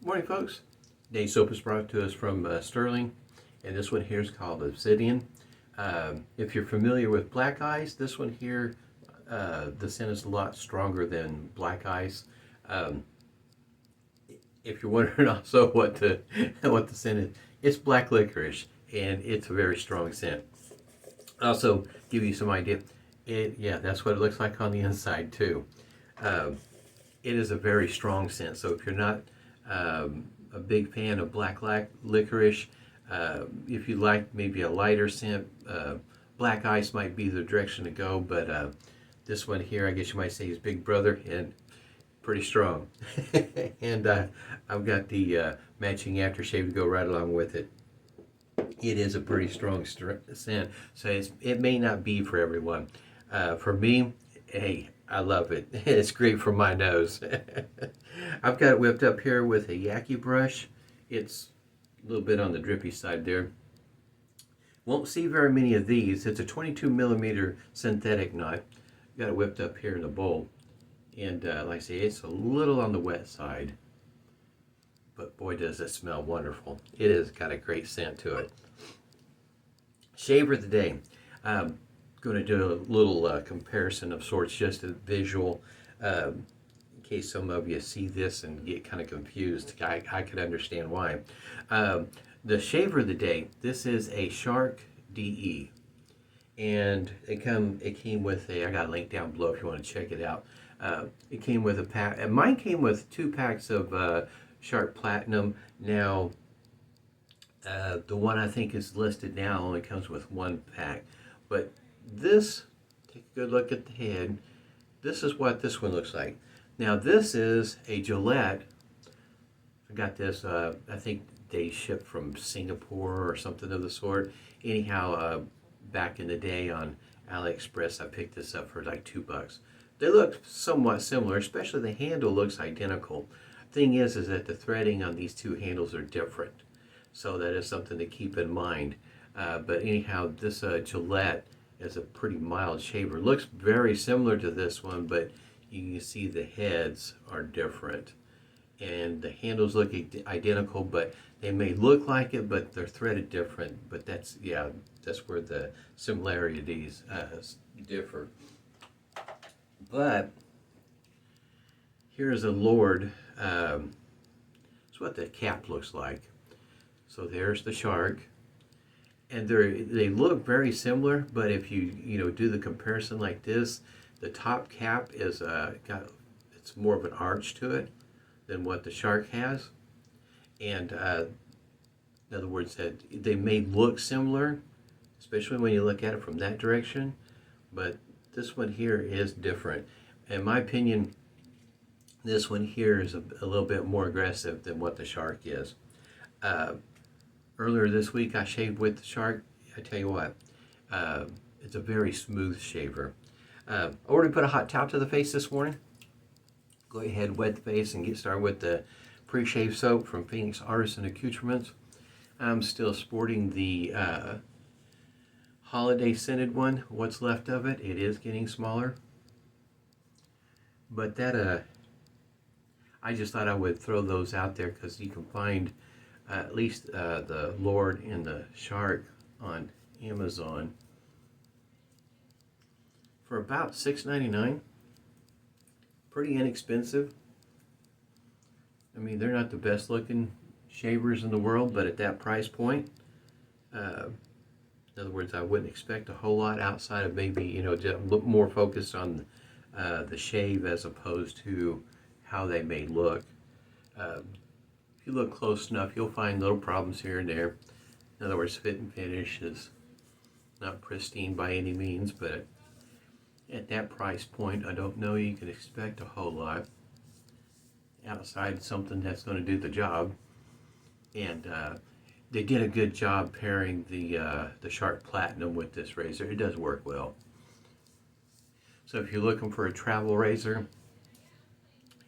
Morning, folks. Today's soap is brought to us from Stirling, and this one here is called Obsidian. If you're familiar with black ice, this one here, the scent is a lot stronger than black ice. Um, if you're wondering also what the what the scent is, it's black licorice, and it's a very strong scent. Also, give you some idea. Yeah, that's what it looks like on the inside too. Um, it is a very strong scent. So if you're not a big fan of black licorice, if you like maybe a lighter scent, black ice might be the direction to go. But this one here, I guess you might say, is Big Brother and pretty strong. And I've got the matching aftershave to go right along with it. It is a pretty strong scent, so it may not be for everyone. For me, hey, I love it. It's great for my nose. I've got it whipped up here with a Yaqi brush. It's a little bit on the drippy side there. Won't see very many of these. It's a 22 millimeter synthetic knife. Got it whipped up here in the bowl. And like I say, it's a little on the wet side. But boy, does it smell wonderful. It has got a great scent to it. Shaver of the day. I'm going to do a little comparison of sorts, just a visual, in case some of you see this and get kind of confused. I could understand why. The shaver of the day. This is a Shark DE, and it came with a. I got a link down below if you want to check it out. It came with a pack, and mine came with 2 packs of Shark Platinum. Now, the one I think is listed now only comes with 1 pack. But this, take a good look at the head. This is what this one looks like. Now, this is a Gillette. I got this, I think they shipped from Singapore or something of the sort. Anyhow, back in the day on AliExpress, I picked this up for like $2. They look somewhat similar, especially the handle looks identical. Thing is that the threading on these 2 handles are different, so that is something to keep in mind. But anyhow, this Gillette is a pretty mild shaver. Looks very similar to this one, but you can see the heads are different, and the handles look identical, but they may look like it, but they're threaded different. But that's where the similarities differ. But here's a Lord. That's what the cap looks like. So there's the Shark, and they look very similar. But if you do the comparison like this, the top cap is it's more of an arch to it than what the Shark has, and in other words, that they may look similar, especially when you look at it from that direction, but this one here is different. In my opinion, this one here is a little bit more aggressive than what the Shark is. Earlier this week, I shaved with the Shark. I tell you what, it's a very smooth shaver. I already put a hot towel to the face this morning. Go ahead, wet the face, and get started with the Preshave soap from Phoenix Artisan Accoutrements. I'm still sporting the Holliday scented one. What's left of it? It is getting smaller. But that I just thought I would throw those out there because you can find at least the Lord and the Shark on Amazon for about $6.99. Pretty inexpensive. I mean, they're not the best looking shavers in the world, but at that price point, in other words, I wouldn't expect a whole lot outside of maybe, just look more focused on the shave as opposed to how they may look. If you look close enough, you'll find little problems here and there. In other words, fit and finish is not pristine by any means, but at that price point, I don't know you can expect a whole lot outside something that's going to do the job. And they did a good job pairing the Shark Platinum with this razor. It does work well. So if you're looking for a travel razor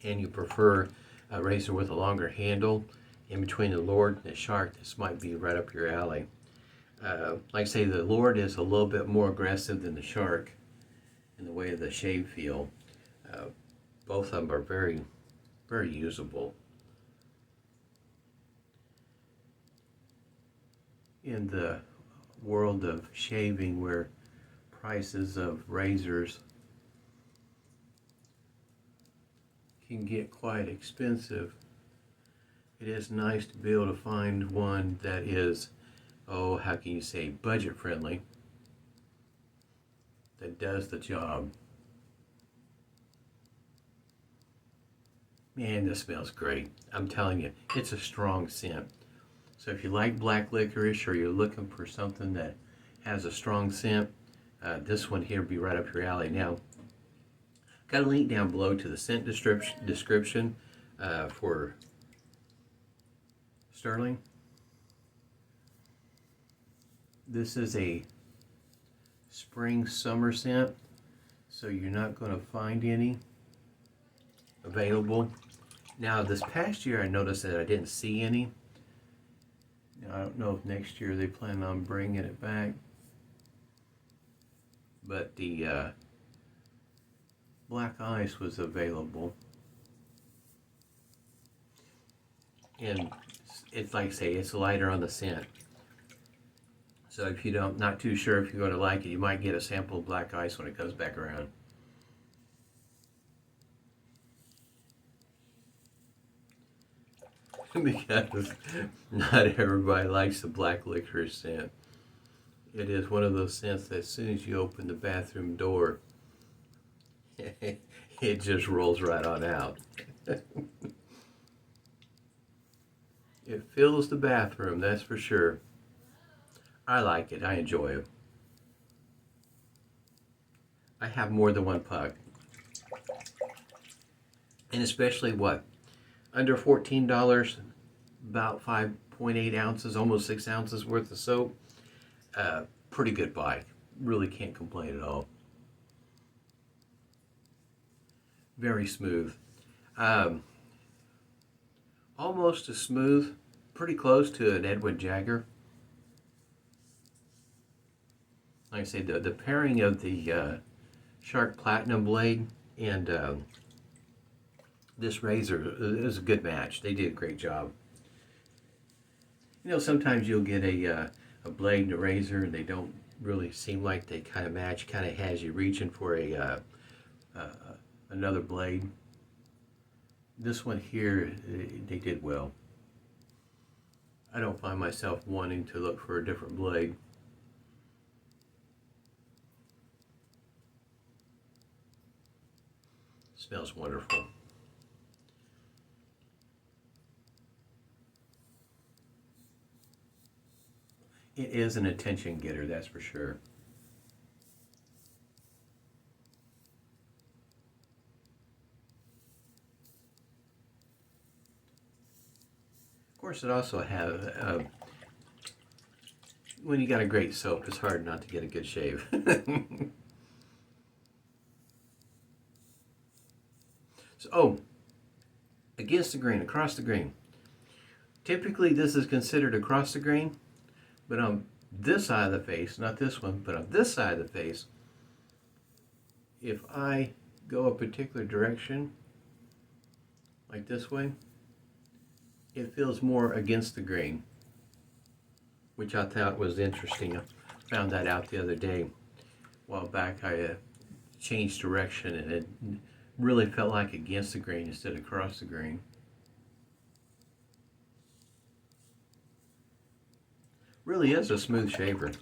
and you prefer a razor with a longer handle in between the Lord and the Shark, this might be right up your alley. Like I say, the Lord is a little bit more aggressive than the Shark in the way of the shave feel. Both of them are very, very usable. in the world of shaving where prices of razors can get quite expensive, it is nice to be able to find one that is, oh, how can you say, budget friendly, that does the job. Man, this smells great. I'm telling you, it's a strong scent. So if you like black licorice or you're looking for something that has a strong scent, this one here will be right up your alley. Now, got a link down below to the scent description for Stirling. This is a spring summer scent, so you're not going to find any available. Now, this past year I noticed that I didn't see any. Now, I don't know if next year they plan on bringing it back, but the black ice was available, and it's like I say, it's lighter on the scent. So if you don't, not too sure if you're going to like it, you might get a sample of black ice when it comes back around. Because not everybody likes the black licorice scent. It is one of those scents that as soon as you open the bathroom door, it just rolls right on out. It fills the bathroom, that's for sure. I like it. I enjoy it. I have more than one puck. And especially what? Under $14, about 5.8 ounces, almost 6 ounces worth of soap. Pretty good buy. Really can't complain at all. Very smooth. Almost as smooth, pretty close to an Edwin Jagger. Like I say, the pairing of the Shark Platinum blade and this razor is a good match. They did a great job. You know, sometimes you'll get a blade and a razor and they don't really seem like they kind of match. Kind of has you reaching for a another blade. This one here, they did well. I don't find myself wanting to look for a different blade. Smells wonderful. It is an attention getter, that's for sure. Of course, it also has, when you got a great soap, it's hard not to get a good shave. So, oh, against the grain, across the grain. Typically, this is considered across the grain, but on this side of the face, not this one, but on this side of the face, if I go a particular direction, like this way, it feels more against the grain, which I thought was interesting. I found that out the other day. A while back, I changed direction and it really felt like against the grain instead of across the grain. Really is a smooth shaver.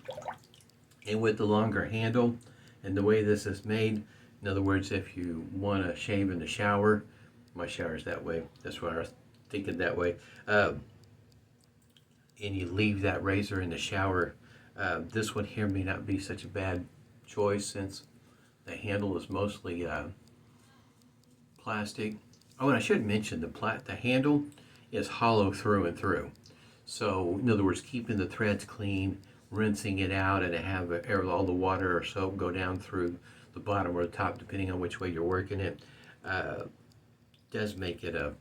And with the longer handle and the way this is made, in other words, if you want to shave in the shower, my shower's that way, that's why I was thinking that way, and you leave that razor in the shower, this one here may not be such a bad choice since the handle is mostly plastic. Oh, and I should mention the handle is hollow through and through. So, in other words, keeping the threads clean, rinsing it out, and to have all the water or soap go down through the bottom or the top, depending on which way you're working it, does make it a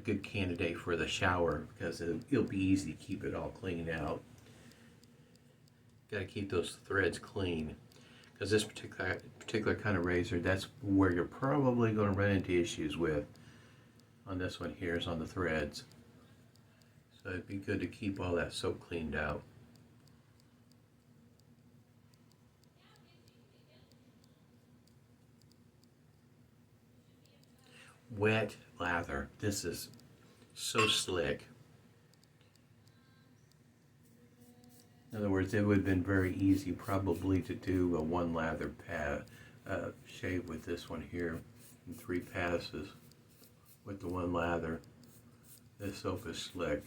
good candidate for the shower because it'll be easy to keep it all cleaned out. Got to keep those threads clean because this particular kind of razor, that's where you're probably going to run into issues with. On this one here is on the threads. So it'd be good to keep all that soap cleaned out. wet lather. This is so slick. In other words, it would have been very easy probably to do a one lather shave with this one here in 3 passes with the one lather. This soap is slick.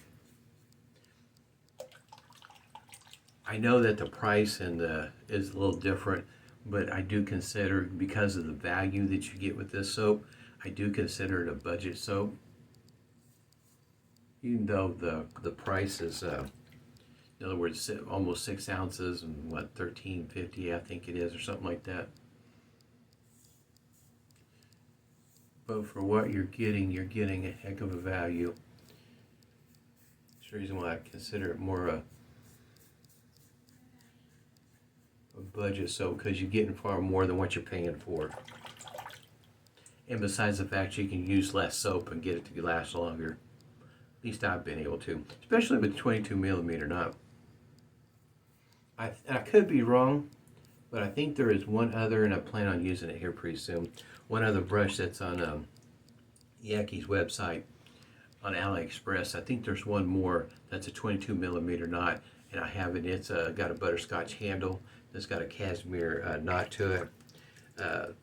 I know that the price is a little different, but I do consider, because of the value that you get with this soap, I do consider it a budget soap. Even though the price is, in other words, almost 6 ounces and what, $13.50 I think it is, or something like that. But for what you're getting a heck of a value. That's the reason why I consider it more a budget soap, because you're getting far more than what you're paying for. And besides the fact you can use less soap and get it to last longer. At least I've been able to, especially with 22 millimeter knot. I could be wrong, but I think there is one other, and I plan on using it here pretty soon. One other brush that's on Yaqi's website on AliExpress. I think there's one more that's a 22 millimeter knot, and I have it. It's got a butterscotch handle. It's got a cashmere knot to it.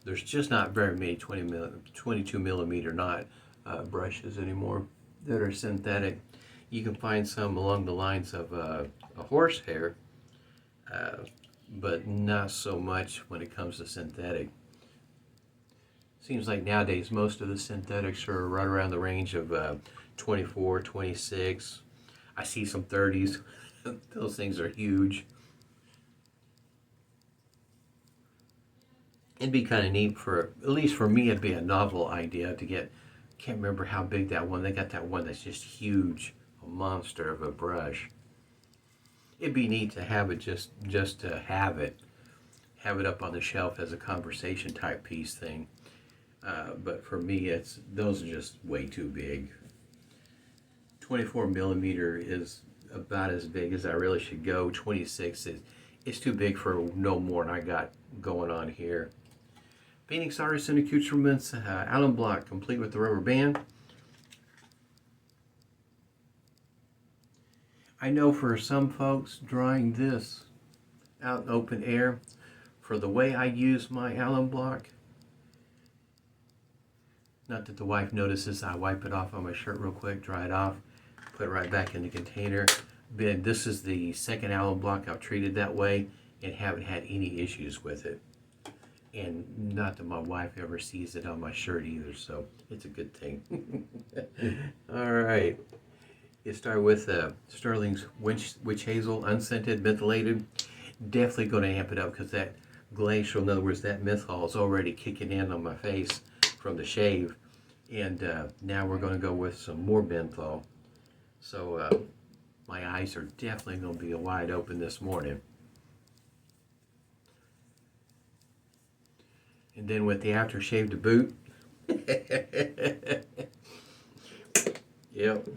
There's just not very many 22 millimeter knot brushes anymore that are synthetic. You can find some along the lines of a horsehair, but not so much when it comes to synthetic. Seems like nowadays most of the synthetics are right around the range of 24, 26. I see some 30s. Those things are huge. It'd be kind of neat for, at least for me, it'd be a novel idea to get, can't remember how big that one, they got that one that's just huge, a monster of a brush. It'd be neat to have it just to have it up on the shelf as a conversation type piece thing. But for me, those are just way too big. 24 millimeter is about as big as I really should go. 26 it's too big for no more than I got going on here. Phoenix Artisan Accoutrements alum block, complete with the rubber band. I know for some folks, drying this out in open air, for the way I use my alum block, not that the wife notices, I wipe it off on my shirt real quick, dry it off, put it right back in the container. But this is the second alum block I've treated that way and haven't had any issues with it. And not that my wife ever sees it on my shirt either, so it's a good thing. All right. You start with Stirling's Witch Hazel, unscented, mentholated. Definitely going to amp it up because that glacial, in other words, that menthol is already kicking in on my face from the shave. And now we're going to go with some more menthol. So my eyes are definitely going to be wide open this morning. And then with the aftershave to boot. Yep.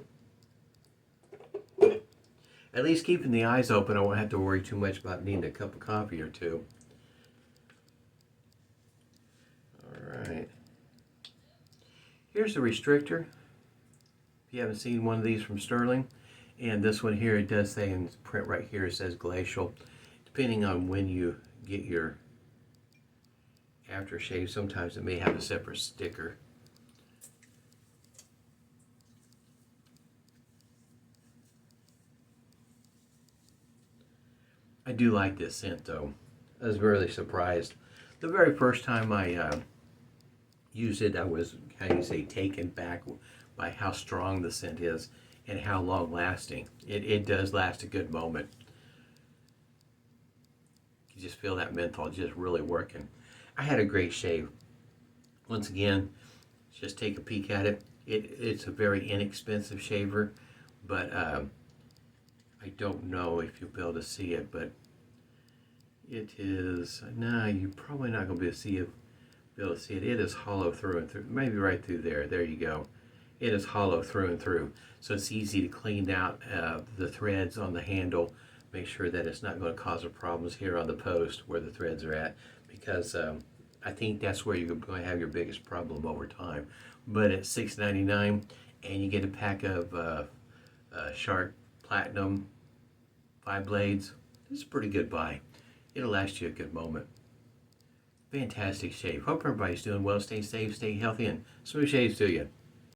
At least keeping the eyes open, I won't have to worry too much about needing a cup of coffee or two. Alright. Here's the restrictor. If you haven't seen one of these from Stirling. And this one here, it does say in print right here, it says glacial. Depending on when you get your aftershave, sometimes it may have a separate sticker. I do like this scent though. I was really surprised. The very first time I used it, I was, how do you say, taken back by how strong the scent is and how long lasting. It does last a good moment. You just feel that menthol just really working. I had a great shave. Once again, just take a peek at it. It's a very inexpensive shaver, but I don't know if you'll be able to see it, but it is, nah, you're probably not going to be able to see it. It is hollow through and through, maybe right through there. There you go. It is hollow through and through. So it's easy to clean out the threads on the handle. Make sure that it's not going to cause problems here on the post where the threads are at, because I think that's where you're going to have your biggest problem over time. but at $6.99, and you get a pack of Shark Platinum 5 blades. This is a pretty good buy. It'll last you a good moment. Fantastic shave. Hope everybody's doing well. Stay safe, stay healthy, and smooth shaves to you.